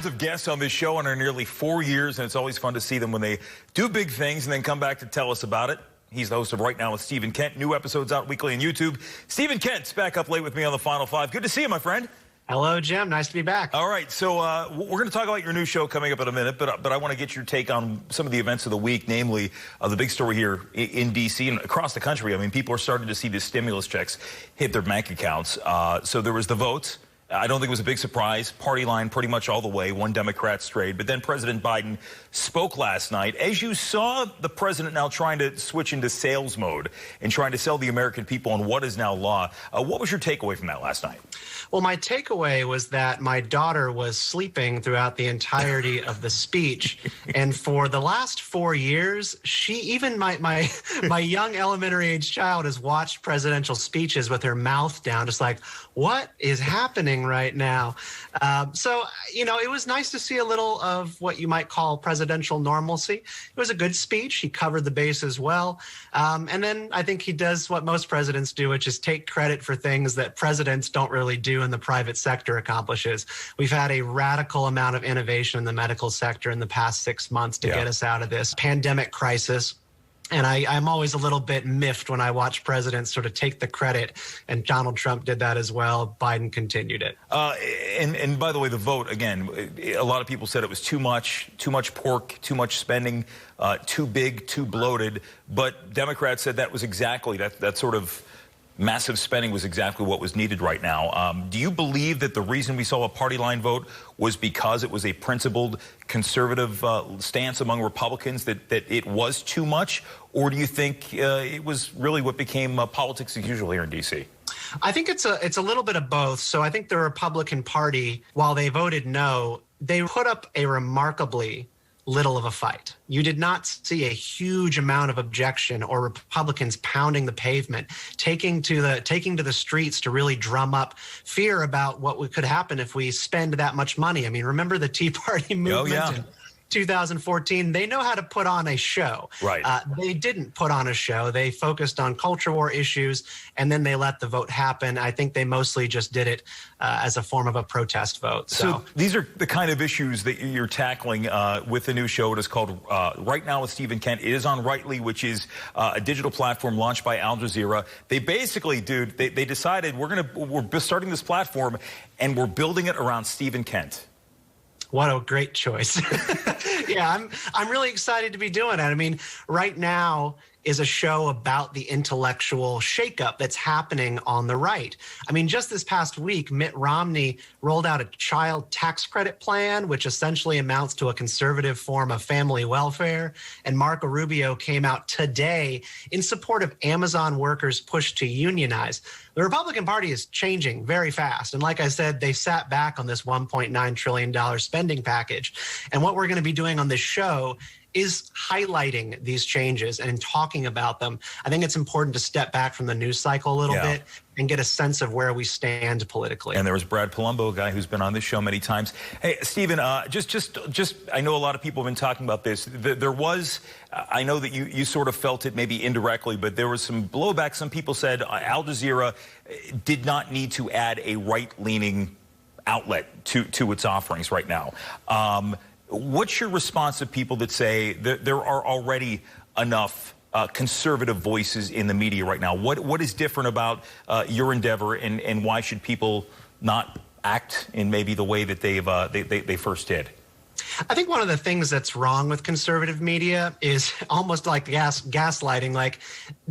Tons of guests on this show in our nearly 4 years, and it's always fun to see them when they do big things and then come back to tell us about it. He's the host of Right Now with Stephen Kent. New episodes out weekly on YouTube. Stephen Kent's back up late with me on the Final Five. Good to see you, my friend. Hello, Jim. Nice to be back. All right, so we're going to talk about your new show coming up in a minute, but I want to get your take on some of the events of the week, namely the big story here in D.C. and across the country. I mean, people are starting to see the stimulus checks hit their bank accounts. So there was the votes. I don't think it was a big surprise. Party line pretty much all the way. One Democrat strayed. But then President Biden spoke last night. As you saw the president now trying to switch into sales mode and trying to sell the American people on what is now law, what was your takeaway from that last night? Well, my takeaway was that my daughter was sleeping throughout the entirety of the speech. And for the last 4 years, even my young elementary age child has watched presidential speeches with her mouth down, just like, what is happening right now? So, it was nice to see a little of what you might call presidential normalcy. It was a good speech. He covered the bases well. And then I think he does what most presidents do, which is take credit for things that presidents don't really do and the private sector accomplishes. We've had a radical amount of innovation in the medical sector in the past 6 months to get us out of this pandemic crisis. And I'm always a little bit miffed when I watch presidents sort of take the credit, and Donald Trump did that as well. Biden continued it. And by the way, the vote, again, a lot of people said it was too much pork, too much spending, too big, too bloated. But Democrats said that was exactly, that sort of massive spending was exactly what was needed right now. Do you believe that the reason we saw a party line vote was because it was a principled conservative stance among Republicans, that it was too much? Or do you think it was really what became politics as usual here in D.C.? I think it's a little bit of both. So I think the Republican Party, while they voted no, they put up a remarkably little of a fight. You did not see a huge amount of objection or Republicans pounding the pavement, taking to the streets to really drum up fear about what could happen if we spend that much money. I mean, remember the Tea Party movement in 2014? They know how to put on a show. Right. They didn't put on a show. They focused on culture war issues, and then they let the vote happen. I think they mostly just did it as a form of a protest vote. So these are the kind of issues that you're tackling with the new show. It is called Right Now with Stephen Kent. It is on Rightly, which is a digital platform launched by Al Jazeera. They basically, dude, they decided we're starting this platform and we're building it around Stephen Kent. What a great choice. Yeah, I'm really excited to be doing it. I mean, Right Now is a show about the intellectual shakeup that's happening on the right. I mean, just this past week, Mitt Romney rolled out a child tax credit plan, which essentially amounts to a conservative form of family welfare. And Marco Rubio came out today in support of Amazon workers' push to unionize. The Republican Party is changing very fast. And like I said, they sat back on this $1.9 trillion spending package. And what we're going to be doing on this show is highlighting these changes and talking about them. I think it's important to step back from the news cycle a little bit and get a sense of where we stand politically. And there was Brad Palumbo, a guy who's been on this show many times. Hey, Stephen, just I know a lot of people have been talking about this. There was, I know that you sort of felt it maybe indirectly, but there was some blowback. Some people said Al Jazeera did not need to add a right-leaning outlet to its offerings right now. What's your response to people that say there are already enough conservative voices in the media right now? What is different about your endeavor, and why should people not act in maybe the way that they first did? I think one of the things that's wrong with conservative media is almost like gaslighting. Like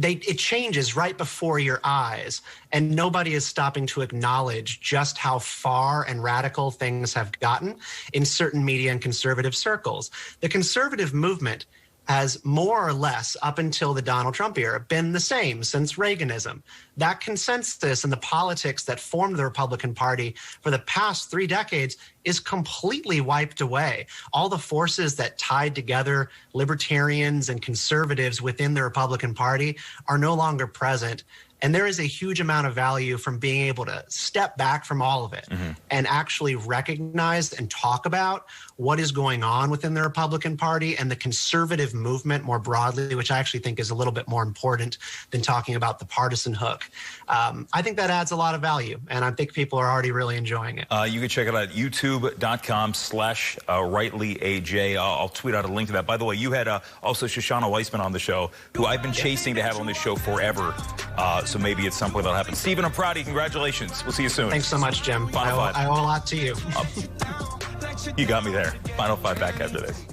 it changes right before your eyes, and nobody is stopping to acknowledge just how far and radical things have gotten in certain media and conservative circles. The conservative movement has more or less, up until the Donald Trump era, been the same since Reaganism. That consensus and the politics that formed the Republican Party for the past 3 decades is completely wiped away. All the forces that tied together libertarians and conservatives within the Republican Party are no longer present. And there is a huge amount of value from being able to step back from all of it and actually recognize and talk about what is going on within the Republican Party and the conservative movement more broadly, which I actually think is a little bit more important than talking about the partisan hook. I think that adds a lot of value, and I think people are already really enjoying it. You can check it out at youtube.com/RightlyAJ. I'll tweet out a link to that. By the way, you had also Shoshana Weissman on the show, who I've been chasing to have on this show forever. So maybe at some point that'll happen. Stephen, I'm proud of you. Congratulations. We'll see you soon. Thanks so much, Jim. I owe a lot to you. You got me there. Final 5 back after this.